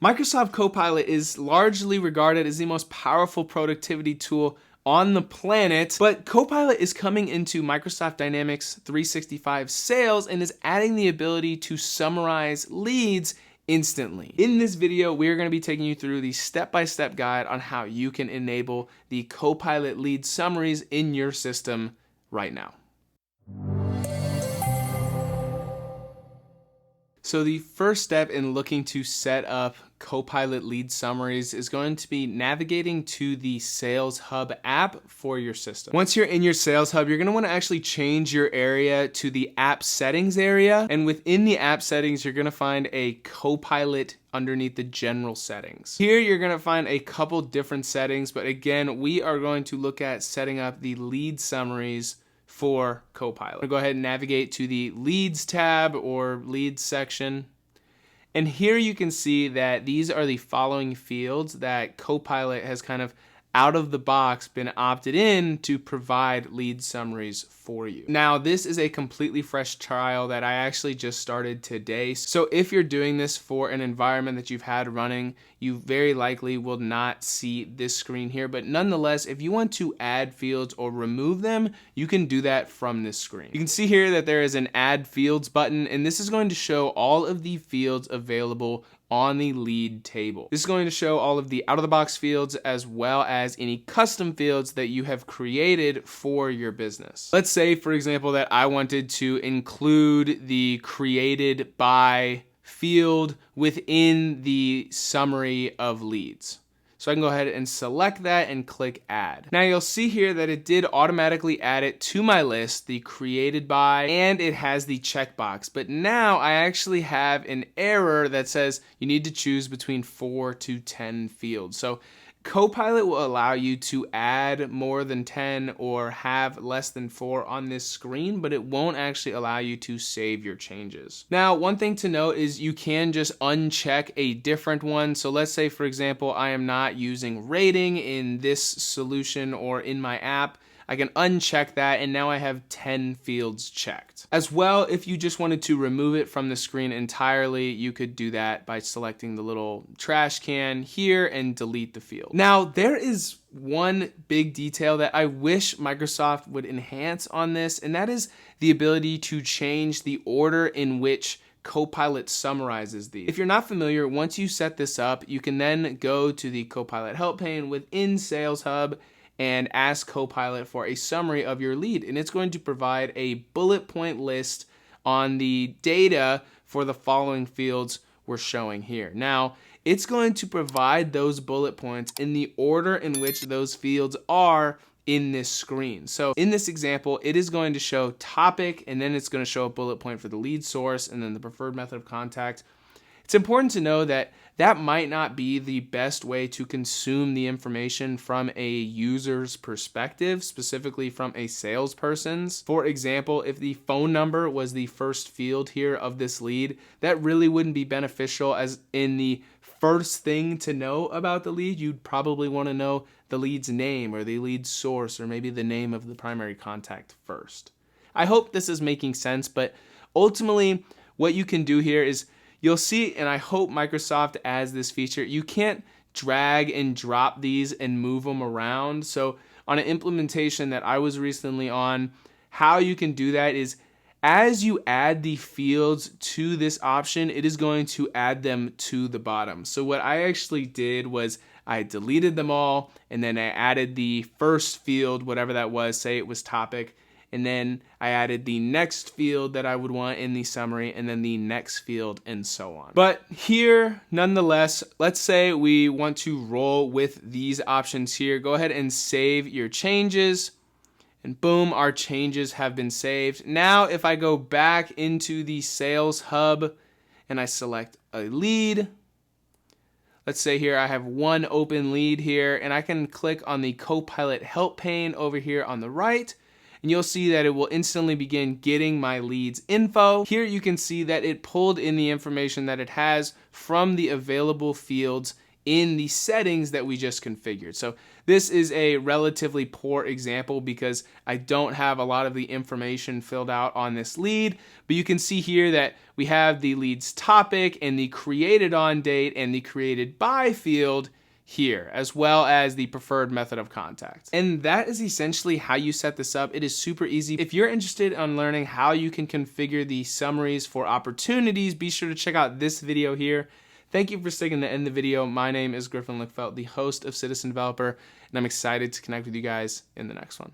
Microsoft Copilot is largely regarded as the most powerful productivity tool on the planet, but Copilot is coming into Microsoft Dynamics 365 Sales and is adding the ability to summarize leads instantly. In this video, we are going to be taking you through the step-by-step guide on how you can enable the Copilot Lead Summaries in your system right now. So the first step in looking to set up Copilot Lead Summaries is going to be navigating to the Sales Hub app for your system. Once you're in your Sales Hub, you're going to want to actually change your area to the app settings area. And within the app settings, you're going to find a Copilot underneath the general settings. Here, you're going to find a couple different settings, but again, we are going to look at setting up the lead summaries for Copilot. Go ahead and navigate to the Leads tab or Leads section. And here you can see that these are the following fields that Copilot has kind of out of the box been opted in to provide lead summaries for you. Now, this is a completely fresh trial that I actually just started today. So if you're doing this for an environment that you've had running, you very likely will not see this screen here. But nonetheless, if you want to add fields or remove them, you can do that from this screen. You can see here that there is an Add Fields button, and this is going to show all of the fields available on the lead table. This is going to show all of the out-of-the-box fields as well as any custom fields that you have created for your business. Let's say, for example, that I wanted to include the created by field within the summary of leads. So I can go ahead and select that and click add. Now you'll see here that it did automatically add it to my list, the created by, and it has the checkbox. But now I actually have an error that says you need to choose between 4 to 10 fields. So Copilot will allow you to add more than 10 or have less than 4 on this screen, but it won't actually allow you to save your changes. Now, one thing to note is you can just uncheck a different one. So let's say, for example, I am not using rating in this solution or in my app. I can uncheck that, and now I have 10 fields checked. As well, if you just wanted to remove it from the screen entirely, you could do that by selecting the little trash can here and delete the field. Now, there is one big detail that I wish Microsoft would enhance on this, and that is the ability to change the order in which Copilot summarizes these. If you're not familiar, once you set this up, you can then go to the Copilot help pane within Sales Hub and ask Copilot for a summary of your lead. And it's going to provide a bullet point list on the data for the following fields we're showing here. Now, it's going to provide those bullet points in the order in which those fields are in this screen. So in this example, it is going to show topic, and then it's going to show a bullet point for the lead source, and then the preferred method of contact. It's important to know that that might not be the best way to consume the information from a user's perspective, specifically from a salesperson's. For example, if the phone number was the first field here of this lead, that really wouldn't be beneficial, as in the first thing to know about the lead, you'd probably want to know the lead's name or the lead source or maybe the name of the primary contact first. I hope this is making sense, but ultimately what you can do here is you'll see, and I hope Microsoft adds this feature, you can't drag and drop these and move them around. So on an implementation that I was recently on, how you can do that is as you add the fields to this option, it is going to add them to the bottom. So what I actually did was I deleted them all, and then I added the first field, whatever that was, say it was topic, and then I added the next field that I would want in the summary, and then the next field, and so on. But here, nonetheless, let's say we want to roll with these options here. Go ahead and save your changes, and boom, our changes have been saved. Now, if I go back into the Sales Hub and I select a lead, let's say here I have one open lead here, and I can click on the Copilot help pane over here on the right, and you'll see that it will instantly begin getting my leads info. Here you can see that it pulled in the information that it has from the available fields in the settings that we just configured. So this is a relatively poor example because I don't have a lot of the information filled out on this lead, but you can see here that we have the lead's topic and the created on date and the created by field here, as well as the preferred method of contact. And that is essentially how you set this up. It is super easy. If you're interested in learning how you can configure the summaries for opportunities, be sure to check out this video here. Thank you for sticking to the end of the video. My name is Griffin Lickfelt, the host of Citizen Developer, and I'm excited to connect with you guys in the next one.